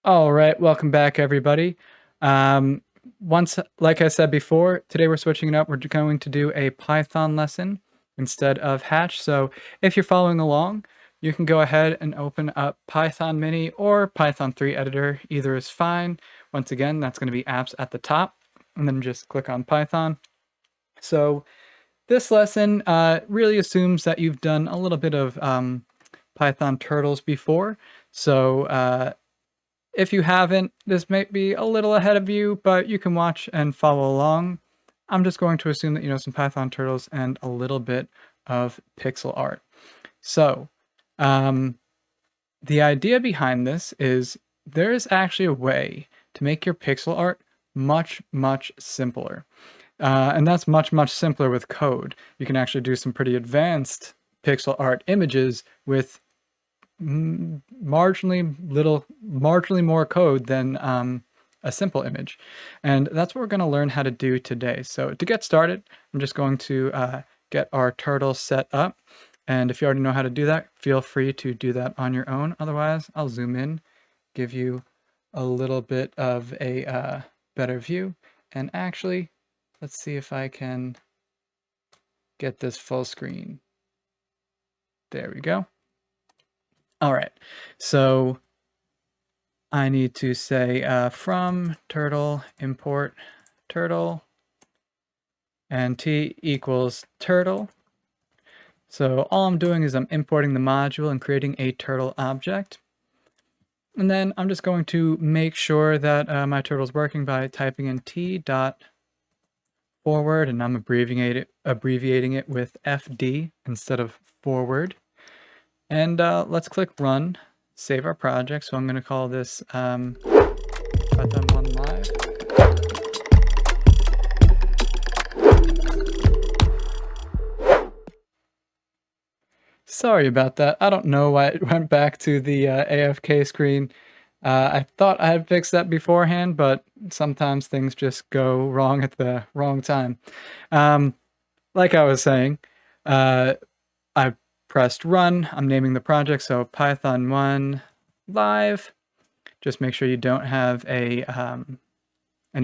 All right, welcome back, everybody. Um, like I said before, today we're switching it up. We're going to do a Python lesson instead of Hatch. So if you're following along, you can go ahead and open up Python Mini or Python 3 editor. Either is fine. Once again, that's going to be apps at the top, and then just click on Python. So this lesson really assumes that you've done a little bit of Python turtles before. So if you haven't, this might be a little ahead of you, but you can watch and follow along. I'm just going to assume that you know some Python turtles and a little bit of pixel art. So, the idea behind this is there is actually a way to make your pixel art much, much simpler. And that's much, much simpler with code. You can actually do some pretty advanced pixel art images with marginally more code than a simple image. And that's what we're going to learn how to do today. So to get started, I'm just going to get our turtle set up. And if you already know how to do that, feel free to do that on your own. Otherwise, I'll zoom in, give you a little bit of a better view. And actually, let's see if I can get this full screen. There we go. All right, so I need to say from turtle import turtle and t equals turtle. So all I'm doing is I'm importing the module and creating a turtle object. And then I'm just going to make sure that my turtle is working by typing in t dot forward, and I'm abbreviating it with FD instead of forward. And let's click run, save our project. So I'm going to call this Python 1 Live. Sorry about that. I don't know why it went back to the AFK screen. I thought I had fixed that beforehand, but sometimes things just go wrong at the wrong time. Like I was saying, I pressed run. I'm naming the project, so Python 1 Live. Just make sure you don't have any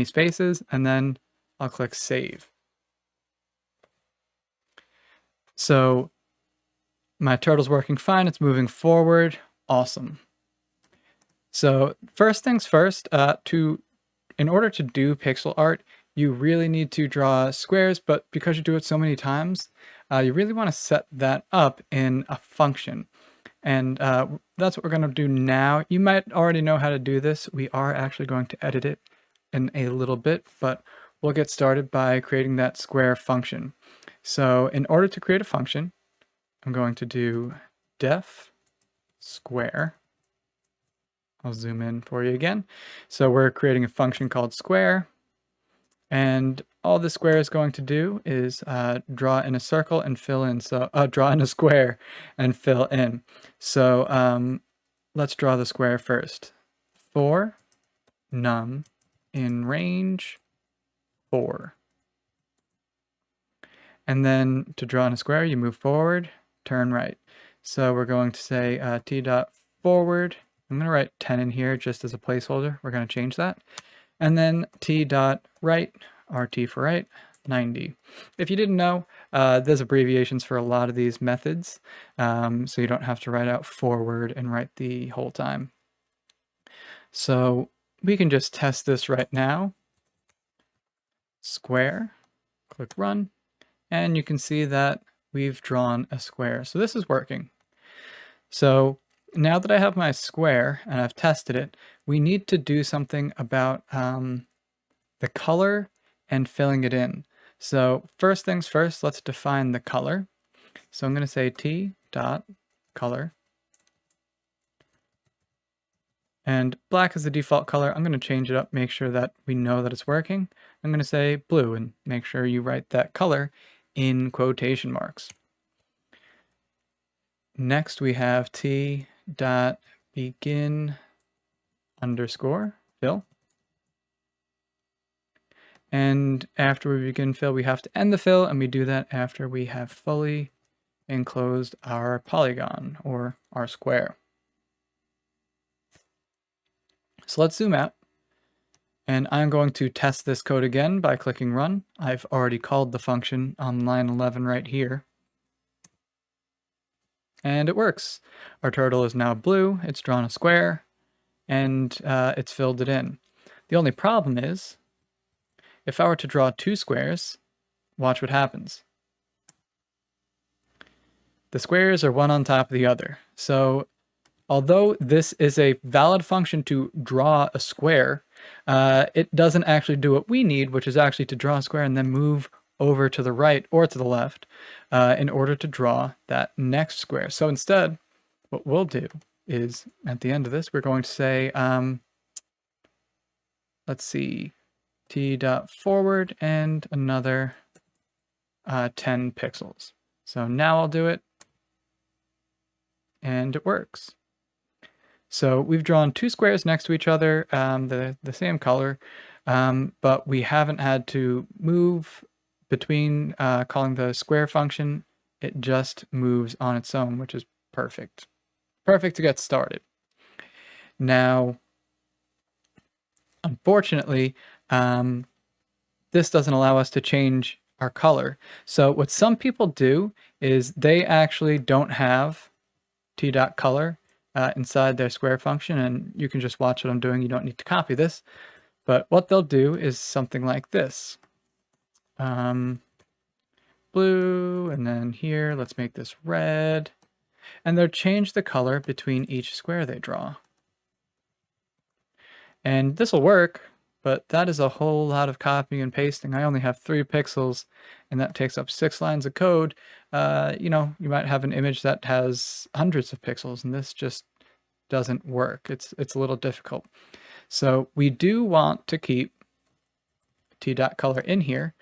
spaces, and then I'll click save. So my turtle's working fine. It's moving forward. Awesome. So first things first, in order to do pixel art, you really need to draw squares, but because you do it so many times, you really want to set that up in a function. And that's what we're going to do now. You might already know how to do this. We are actually going to edit it in a little bit, but we'll get started by creating that square function. So in order to create a function, I'm going to do def square. I'll zoom in for you again. So we're creating a function called square, and all the square is going to do is draw in a circle and fill in. So draw in a square and fill in. So let's draw the square first. For num in range 4. And then to draw in a square, you move forward, turn right. So we're going to say t dot forward. I'm going to write 10 in here just as a placeholder. We're going to change that. And then t dot right, RT for right, 90. If you didn't know, there's abbreviations for a lot of these methods, so you don't have to write out forward and write the whole time. So we can just test this right now. Square, click run, and you can see that we've drawn a square. So this is working. So now that I have my square and I've tested it, we need to do something about the color and filling it in. So first things first, let's define the color. So I'm going to say t dot color. And black is the default color. I'm going to change it up, make sure that we know that it's working. I'm going to say blue, and make sure you write that color in quotation marks. Next we have t dot begin underscore fill. And after we begin fill, we have to end the fill, and we do that after we have fully enclosed our polygon or our square. So let's zoom out. And I'm going to test this code again by clicking run. I've already called the function on line 11 right here. And it works. Our turtle is now blue, it's drawn a square, and it's filled it in. The only problem is, if I were to draw two squares, watch what happens. The squares are one on top of the other. So although this is a valid function to draw a square, it doesn't actually do what we need, which is actually to draw a square and then move over to the right or to the left in order to draw that next square. So instead, what we'll do is at the end of this, we're going to say, let's see, t dot forward and another 10 pixels. So now I'll do it, and it works. So we've drawn two squares next to each other, the same color, but we haven't had to move between calling the square function. It just moves on its own, which is perfect. Perfect to get started. Now, unfortunately, this doesn't allow us to change our color. So what some people do is they actually don't have t.color inside their square function, and you can just watch what I'm doing. You don't need to copy this, but what they'll do is something like this. Blue, and then here, let's make this red, and they'll change the color between each square they draw. And this will work, but that is a whole lot of copying and pasting. I only have 3 pixels, and that takes up 6 lines of code. You know, you might have an image that has hundreds of pixels, and this just doesn't work. It's a little difficult. So we do want to keep t.color in here,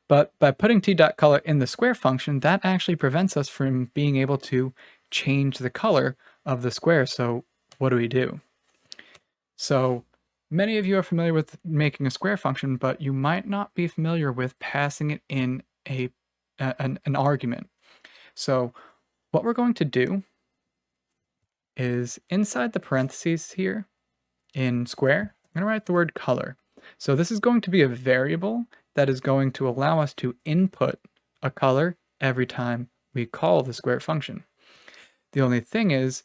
but by putting t.color in the square function, that actually prevents us from being able to change the color of the square. So what do? So many of you are familiar with making a square function, but you might not be familiar with passing it in an argument. So what we're going to do is inside the parentheses here in square, I'm going to write the word color. So this is going to be a variable that is going to allow us to input a color every time we call the square function. The only thing is,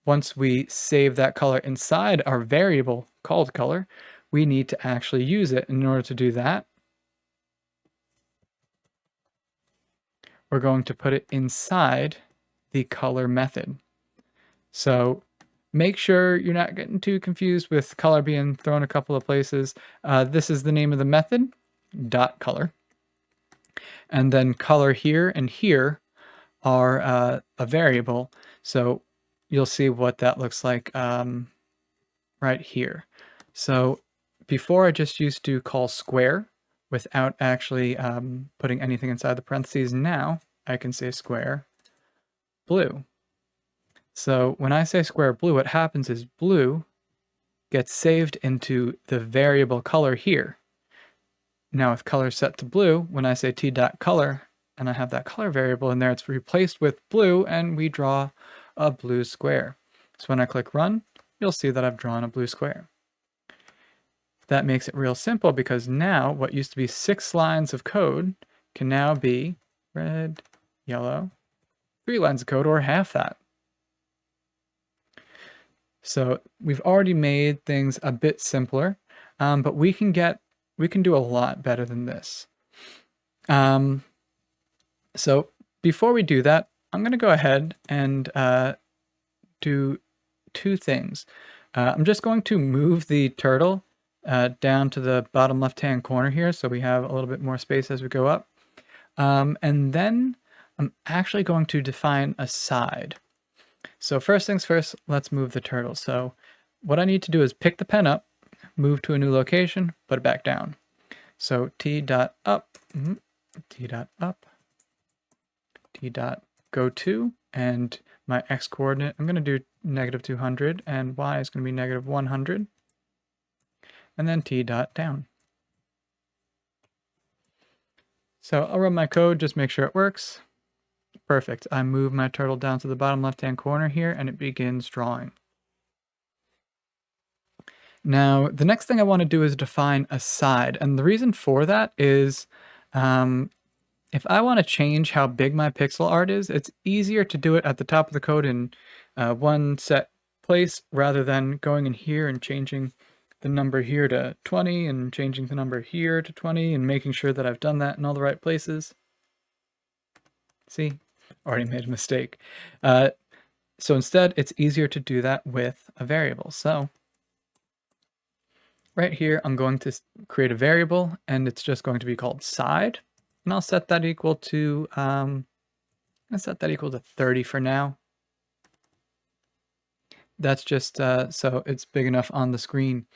once we save that color inside our variable called color, we need to actually use it. In order to do that, we're going to put it inside the color method. So make sure you're not getting too confused with color being thrown a couple of places. This is the name of the method, .color. And then color here and here are a variable. So you'll see what that looks like right here. So before I just used to call square without actually putting anything inside the parentheses. Now I can say square blue. So when I say square blue, what happens is blue gets saved into the variable color here. Now with color set to blue, when I say t.color and I have that color variable in there, it's replaced with blue and we draw a blue square. So when I click run, you'll see that I've drawn a blue square. That makes it real simple because now what used to be 6 lines of code can now be red, yellow, 3 lines of code, or half that. So we've already made things a bit simpler, but we can do a lot better than this. So before we do that, I'm going to go ahead and do 2 things. I'm just going to move the turtle down to the bottom left-hand corner here, so we have a little bit more space as we go up. And then I'm actually going to define a side. So first things first, let's move the turtle. So what I need to do is pick the pen up, move to a new location, put it back down. So t.up, t.up, t.go to, and my x coordinate, I'm going to do -200, and y is going to be -100, and then t.down. So I'll run my code, just make sure it works. Perfect. I move my turtle down to the bottom left-hand corner here, and it begins drawing. Now, the next thing I want to do is define a side. And the reason for that is if I want to change how big my pixel art is, it's easier to do it at the top of the code in one set place rather than going in here and changing the number here to 20 and changing the number here to 20 and making sure that I've done that in all the right places. See, already made a mistake. So instead, it's easier to do that with a variable. So right here, I'm going to create a variable, and it's just going to be called side, and I'll set that equal to 30 for now. That's just so it's big enough on the screen.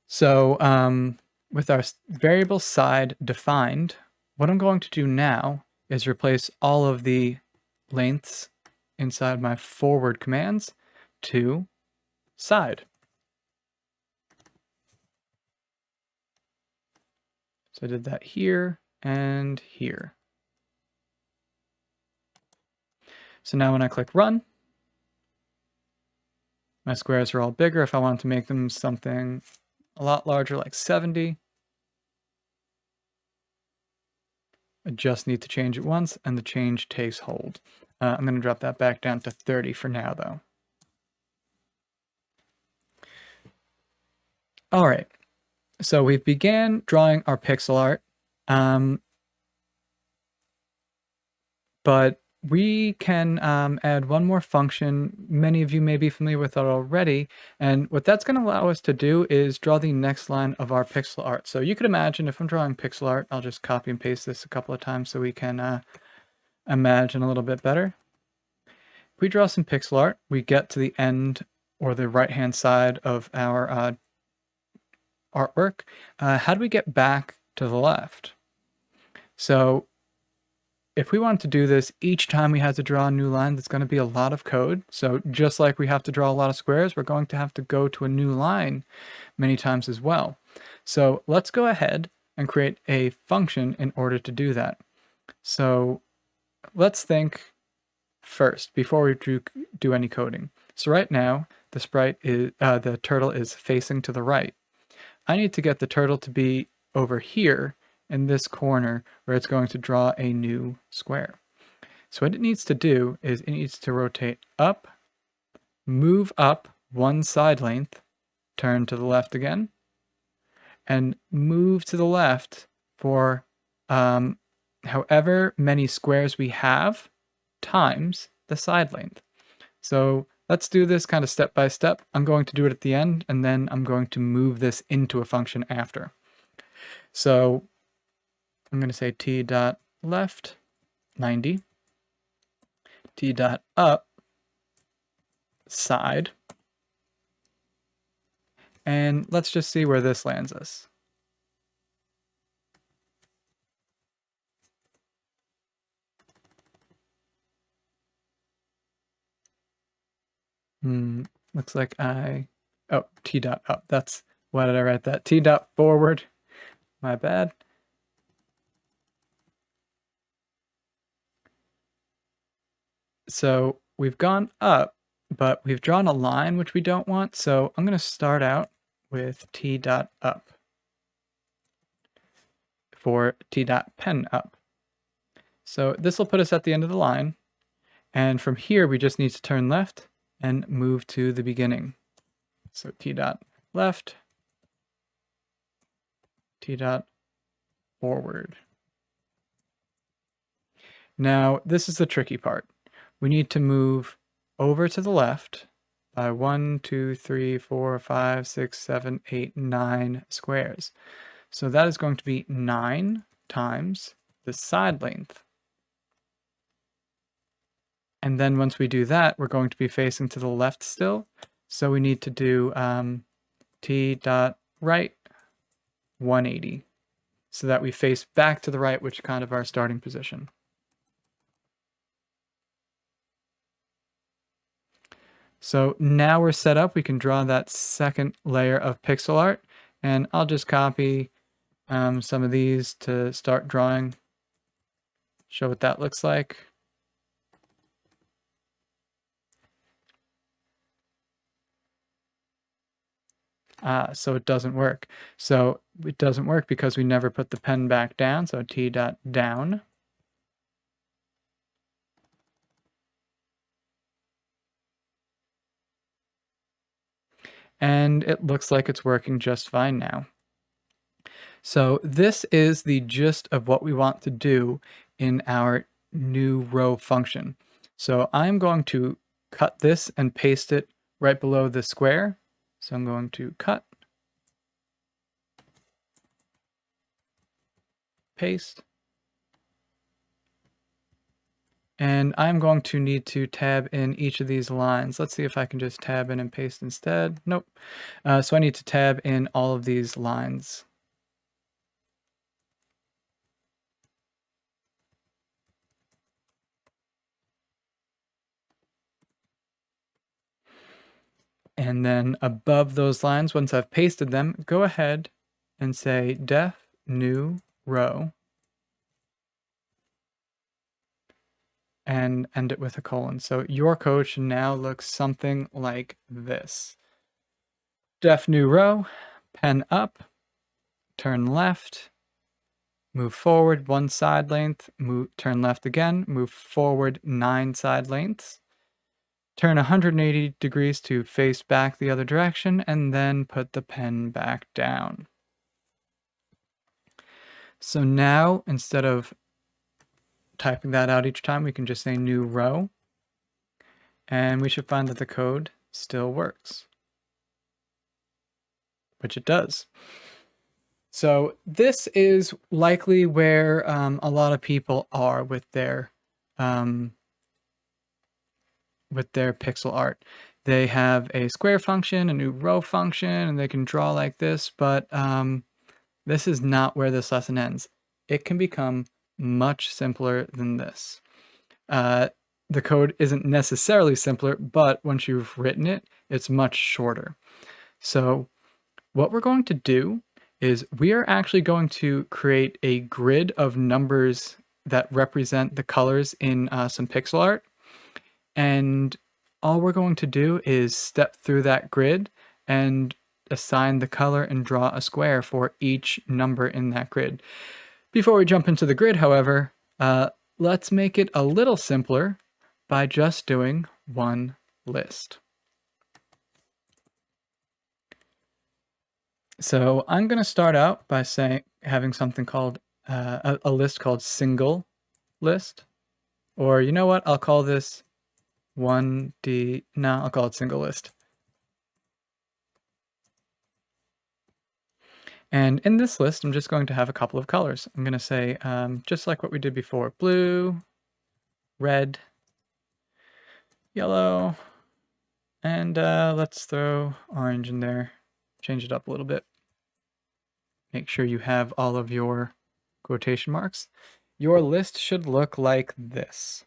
So with our variable side defined, what I'm going to do now is replace all of the lengths inside my forward commands to side. So I did that here and here. So now when I click run, my squares are all bigger. If I wanted to make them something a lot larger, like 70, I just need to change it once and the change takes hold. I'm going to drop that back down to 30 for now though. All right, so we've began drawing our pixel art, but we can add one more function. Many of you may be familiar with it already, and what that's going to allow us to do is draw the next line of our pixel art. So you could imagine if I'm drawing pixel art, I'll just copy and paste this a couple of times so we can imagine a little bit better. If we draw some pixel art, we get to the end or the right-hand side of our artwork. How do we get back to the left? So if we want to do this each time we have to draw a new line, that's going to be a lot of code. So just like we have to draw a lot of squares, we're going to have to go to a new line many times as well. So let's go ahead and create a function in order to do that. So let's think first before we do any coding. So right now, the sprite is the turtle is facing to the right. I need to get the turtle to be over here in this corner where it's going to draw a new square. So what it needs to do is it needs to rotate up, move up one side length, turn to the left again, and move to the left for however many squares we have times the side length. So let's do this kind of step by step. I'm going to do it at the end, and then I'm going to move this into a function after. So I'm going to say t.left 90, t.up side, and let's just see where this lands us. Looks like t.up. That's, why did I write that? T.forward. My bad. So we've gone up, but we've drawn a line which we don't want. So I'm going to start out with t.up for t.pen up. So this will put us at the end of the line. And from here, we just need to turn left and move to the beginning. So t.left, t.forward. Now, this is the tricky part. We need to move over to the left by 1, 2, 3, 4, 5, 6, 7, 8, 9 squares. So that is going to be 9 times the side length. And then once we do that, we're going to be facing to the left still. So we need to do t.right 180 so that we face back to the right, which is kind of our starting position. So now we're set up. We can draw that second layer of pixel art, and I'll just copy some of these to start drawing, show what that looks like. So it doesn't work. So it doesn't work because we never put the pen back down. So t dot down. And it looks like it's working just fine now. So this is the gist of what we want to do in our new row function. So I'm going to cut this and paste it right below the square. So I'm going to cut, paste, and I'm going to need to tab in each of these lines. Let's see if I can just tab in and paste instead. Nope. So I need to tab in all of these lines. And then above those lines, once I've pasted them, go ahead and say def new row and end it with a colon. So your code should now look something like this. Def new row, pen up, turn left, move forward 1 side length, turn left again, move forward 9 side lengths, turn 180 degrees to face back the other direction, and then put the pen back down. So now, instead of typing that out each time, we can just say new row, and we should find that the code still works, which it does. So this is likely where a lot of people are with their pixel art. They have a square function, a new row function, and they can draw like this, but this is not where this lesson ends. It can become much simpler than this. The code isn't necessarily simpler, but once you've written it, it's much shorter. So what we're going to do is we are actually going to create a grid of numbers that represent the colors in some pixel art. And all we're going to do is step through that grid and assign the color and draw a square for each number in that grid. Before we jump into the grid, however, let's make it a little simpler by just doing one list. So I'm going to start out by having something called a list called single list, or you know what? I'll call this 1D. No, I'll call it single list. And in this list, I'm just going to have a couple of colors. I'm going to say, just like what we did before, blue, red, yellow, and let's throw orange in there. Change it up a little bit. Make sure you have all of your quotation marks. Your list should look like this.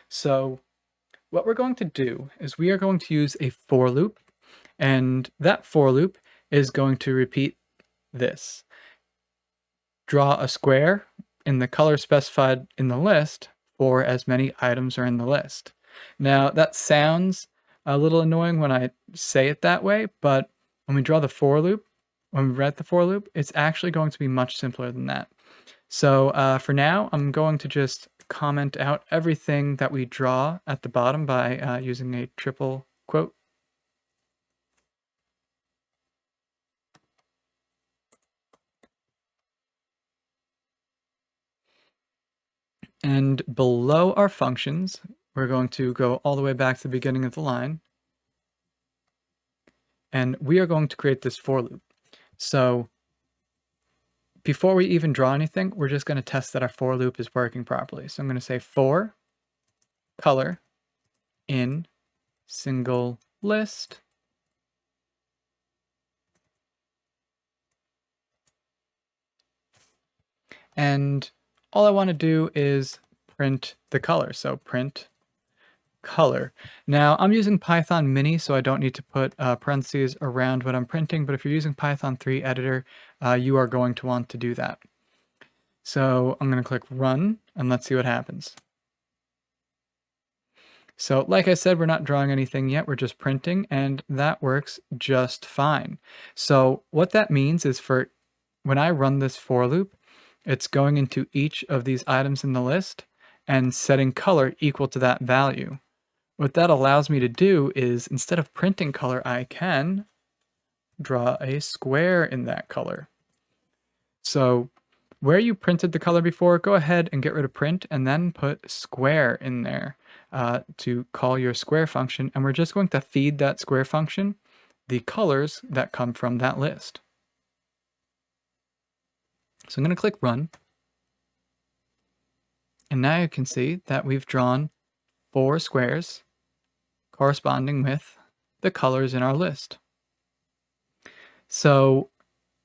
So what we're going to do is we are going to use a for loop, and that for loop is going to repeat this. Draw a square in the color specified in the list for as many items are in the list. Now that sounds a little annoying when I say it that way, but when we draw the for loop, when we write the for loop, it's actually going to be much simpler than that. So for now, I'm going to just comment out everything that we draw at the bottom by using a triple quote. And below our functions, we're going to go all the way back to the beginning of the line. And we are going to create this for loop. So before we even draw anything, we're just going to test that our for loop is working properly. So I'm going to say for color in single list. And all I want to do is print the color. So print color. Now I'm using Python mini, so I don't need to put parentheses around what I'm printing, but if you're using Python 3 editor, you are going to want to do that. So I'm going to click run and let's see what happens. So like I said, we're not drawing anything yet, we're just printing, and that works just fine. So what that means is for when I run this for loop, it's going into each of these items in the list and setting color equal to that value. What that allows me to do is instead of printing color, I can draw a square in that color. So where you printed the color before, go ahead and get rid of print and then put square in there to call your square function. And we're just going to feed that square function the colors that come from that list. So I'm going to click run. And now you can see that we've drawn 4 squares corresponding with the colors in our list. So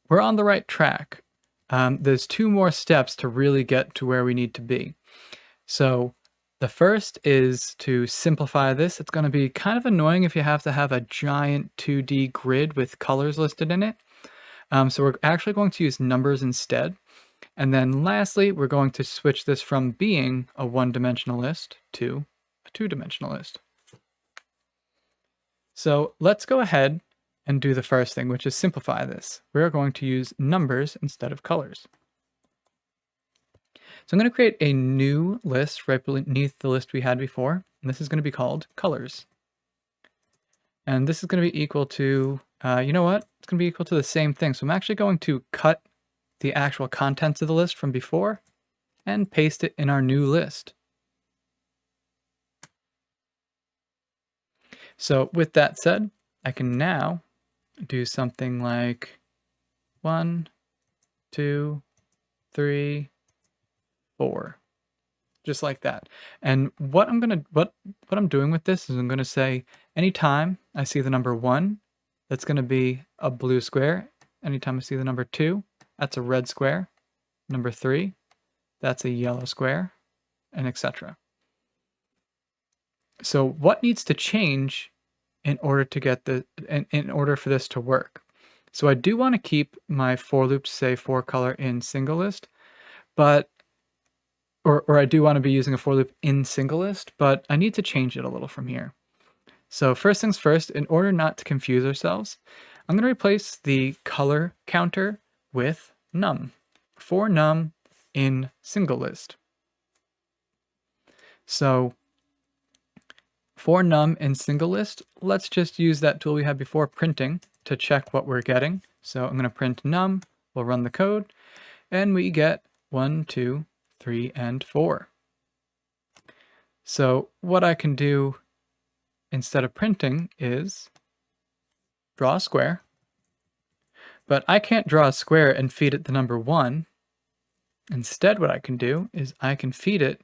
we're on the right track. There's 2 more steps to really get to where we need to be. So the first is to simplify this. It's going to be kind of annoying if you have to have a giant 2D grid with colors listed in it. So we're actually going to use numbers instead. And then lastly, we're going to switch this from being a 1-dimensional list to a 2-dimensional list. So let's go ahead and do the first thing, which is simplify this. We're going to use numbers instead of colors. So I'm going to create a new list right beneath the list we had before, and this is going to be called colors. And this is going to be equal to, you know what? It's going to be equal to the same thing. So I'm actually going to cut the actual contents of the list from before and paste it in our new list. So with that said, I can now do something like 1, 2, 3, 4, just like that. And what I'm doing with this is I'm gonna say anytime I see the number 1, that's gonna be a blue square. Anytime I see the number 2, that's a red square. Number 3, that's a yellow square, and etc. So what needs to change in order to get in order for this to work? So I do want to keep my for loop to say for color in single list, but or I do want to be using a for loop in single list, but I need to change it a little from here. So first things first, in order not to confuse ourselves, I'm going to replace the color counter with num, for num in single list. So for num in single list, let's just use that tool we had before, printing, to check what we're getting. So I'm going to print num, we'll run the code, and we get 1, 2, 3, and 4. So what I can do instead of printing is draw a square, but I can't draw a square and feed it the number 1. Instead, what I can do is I can feed it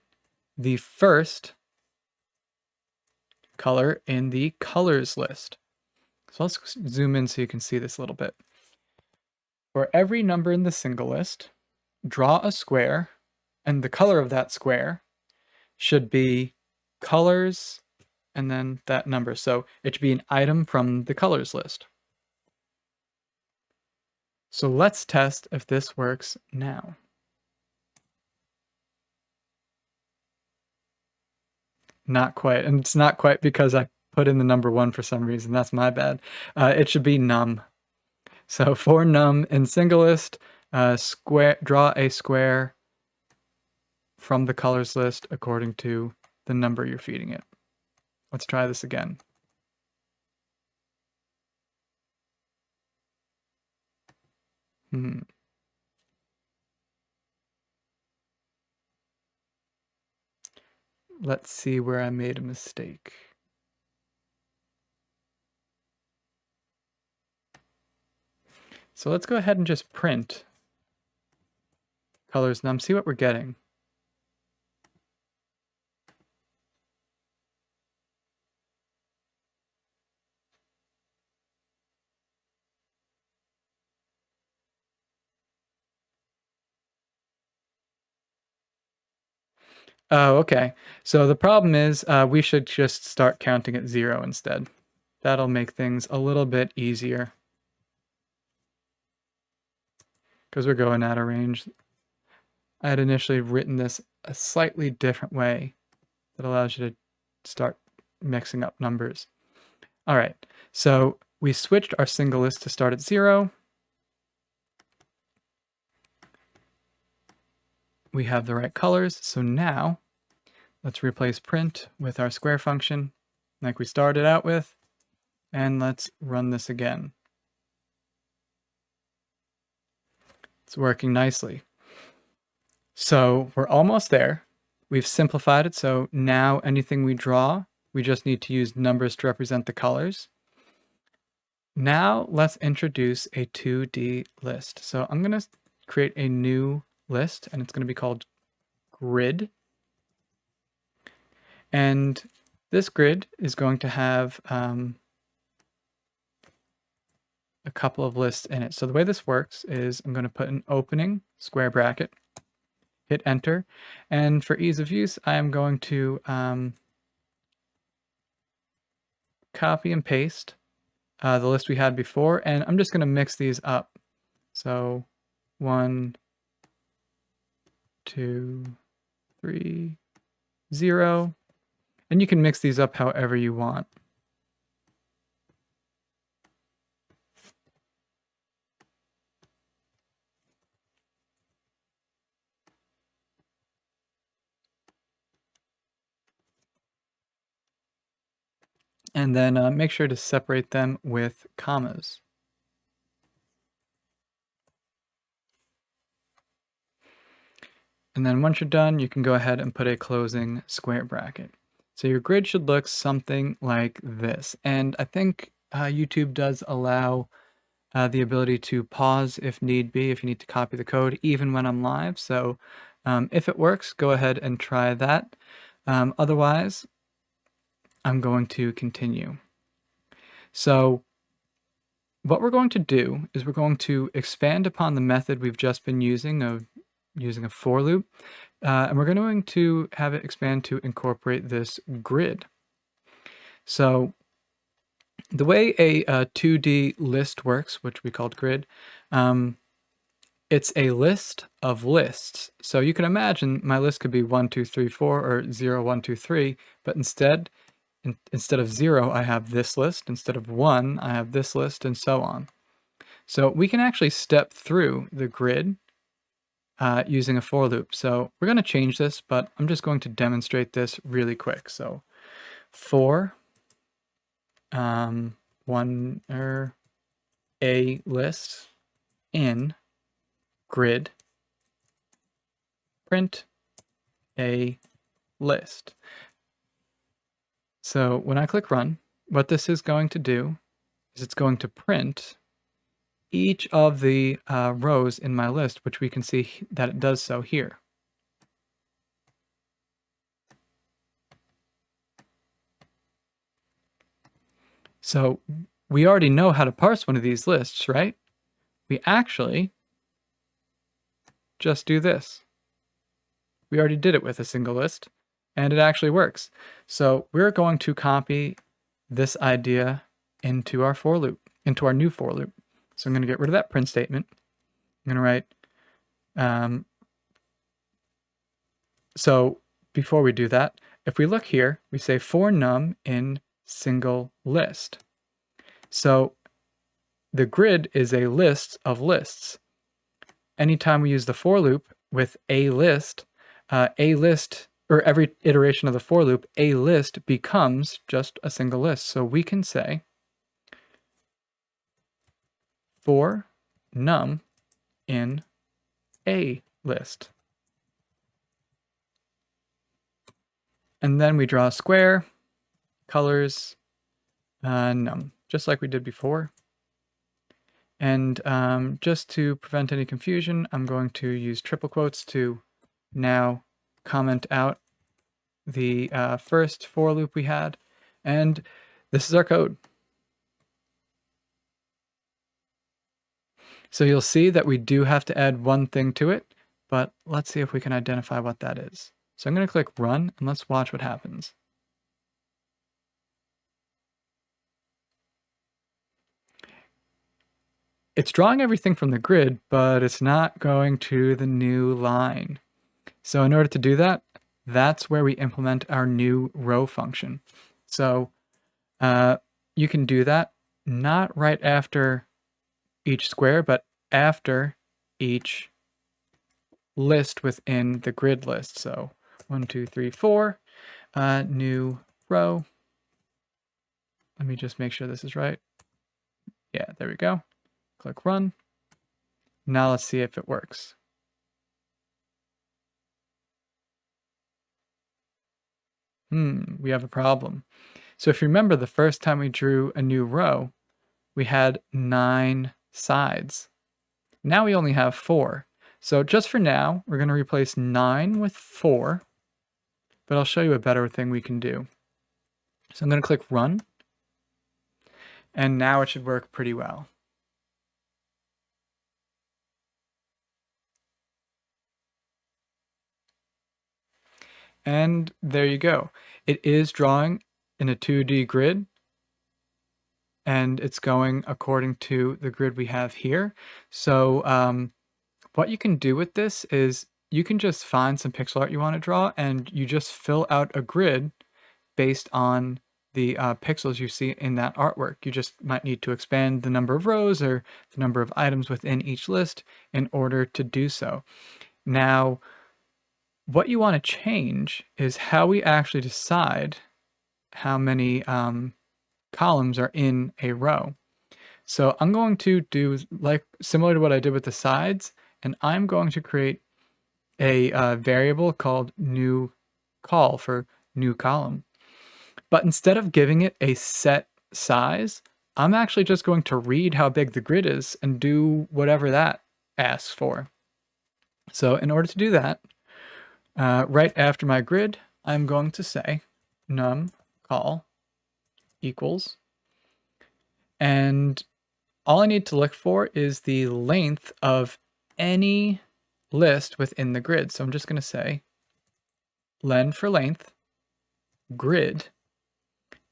the first color in the colors list. So let's zoom in so you can see this a little bit. For every number in the single list, draw a square, and the color of that square should be colors and then that number. So it should be an item from the colors list. So let's test if this works now. Not quite, and it's not quite because I put in the number 1 for some reason. That's my bad. It should be num. So for num in single list, draw a square from the colors list according to the number you're feeding it. Let's try this again. Let's see where I made a mistake. So let's go ahead and just print colors num, see what we're getting. Oh, okay. So the problem is we should just start counting at 0 instead. That'll make things a little bit easier, because we're going out of range. I had initially written this a slightly different way that allows you to start mixing up numbers. All right, so we switched our single list to start at 0. We have the right colors, so now let's replace print with our square function like we started out with, and let's run this again. It's working nicely. So we're almost there. We've simplified it, so now anything we draw, we just need to use numbers to represent the colors. Now let's introduce a 2D list. So I'm going to create a new list, and it's going to be called grid. And this grid is going to have a couple of lists in it. So the way this works is I'm going to put an opening square bracket, hit enter, and for ease of use, I am going to copy and paste the list we had before, and I'm just going to mix these up. So 1, 2, 3, 0, and you can mix these up however you want. And then make sure to separate them with commas. And then once you're done, you can go ahead and put a closing square bracket. So your grid should look something like this. And I think YouTube does allow the ability to pause if need be, if you need to copy the code, even when I'm live. So if it works, go ahead and try that. Otherwise, I'm going to continue. So what we're going to do is we're going to expand upon the method we've just been using of using a for loop, and we're going to have it expand to incorporate this grid. So the way a 2D list works, which we called grid, it's a list of lists. So you can imagine my list could be 1, 2, 3, 4 or 0, 1, 2, 3, but instead of 0, I have this list. Instead of 1, I have this list, and so on. So we can actually step through the grid using a for loop. So we're going to change this, but I'm just going to demonstrate this really quick. So for a list in grid print a list. So when I click run, what this is going to do is it's going to print each of the rows in my list, which we can see that it does so here. So we already know how to parse one of these lists, right? We actually just do this. We already did it with a single list, and it actually works. So we're going to copy this idea into our for loop, into our new for loop. So I'm going to get rid of that print statement. I'm going to write, so before we do that, if we look here, we say for num in single list. So the grid is a list of lists. Anytime we use the for loop with a list, or every iteration of the for loop, a list becomes just a single list. So we can say for num in a list. And then we draw a square, colors, num, just like we did before. And just to prevent any confusion, I'm going to use triple quotes to now comment out the first for loop we had. And this is our code. So you'll see that we do have to add one thing to it, but let's see if we can identify what that is. So I'm going to click run, and let's watch what happens. It's drawing everything from the grid, but it's not going to the new line. So in order to do that, that's where we implement our new row function. So you can do that not right after each square, but after each list within the grid list. So 1, 2, 3, 4, new row. Let me just make sure this is right. Yeah, there we go. Click run. Now let's see if it works. We have a problem. So if you remember the first time we drew a new row, we had 9 sides. Now we only have 4. So just for now, we're going to replace 9 with 4, but I'll show you a better thing we can do. So I'm going to click run, and now it should work pretty well. And there you go. It is drawing in a 2D grid, and it's going according to the grid we have here. So what you can do with this is you can just find some pixel art you want to draw, and you just fill out a grid based on the pixels you see in that artwork. You just might need to expand the number of rows or the number of items within each list in order to do so. Now, what you want to change is how we actually decide how many columns are in a row. So I'm going to do like similar to what I did with the sides, and I'm going to create a variable called new call for new column. But instead of giving it a set size, I'm actually just going to read how big the grid is and do whatever that asks for. So in order to do that, right after my grid, I'm going to say num call equals, and all I need to look for is the length of any list within the grid. So I'm just going to say len for length, grid,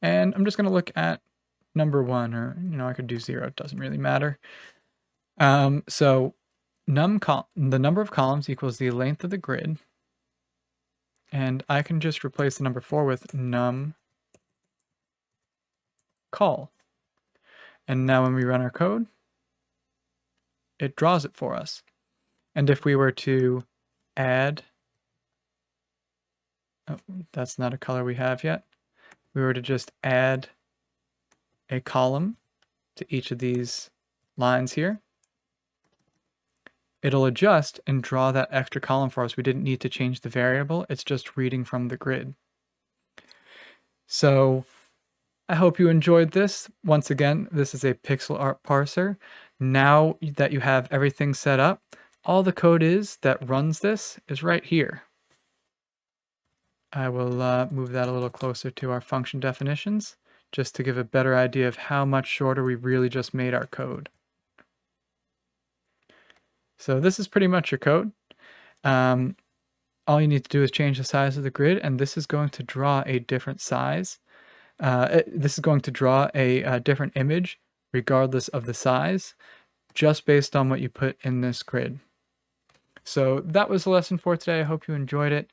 and I'm just going to look at number 1, or I could do 0. It doesn't really matter. So the number of columns equals the length of the grid, and I can just replace the number 4 with num call. And now when we run our code, it draws it for us. And if we were to add, oh, that's not a color we have yet. We were to just add a column to each of these lines here, it'll adjust and draw that extra column for us. We didn't need to change the variable. It's just reading from the grid. So I hope you enjoyed this. Once again, this is a pixel art parser. Now that you have everything set up, all the code that runs this is right here. I will move that a little closer to our function definitions, just to give a better idea of how much shorter we really just made our code. So this is pretty much your code. All you need to do is change the size of the grid, and this is going to draw a different size. This is going to draw a different image regardless of the size, just based on what you put in this grid. So that was the lesson for today. I hope you enjoyed it.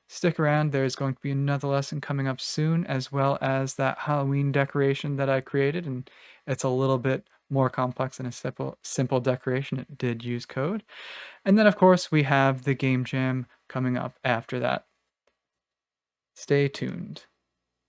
Stick around. There's going to be another lesson coming up soon, as well as that Halloween decoration that I created, and it's a little bit more complex than a simple decoration. It did use code. And then, of course, we have the game jam coming up after that. Stay tuned.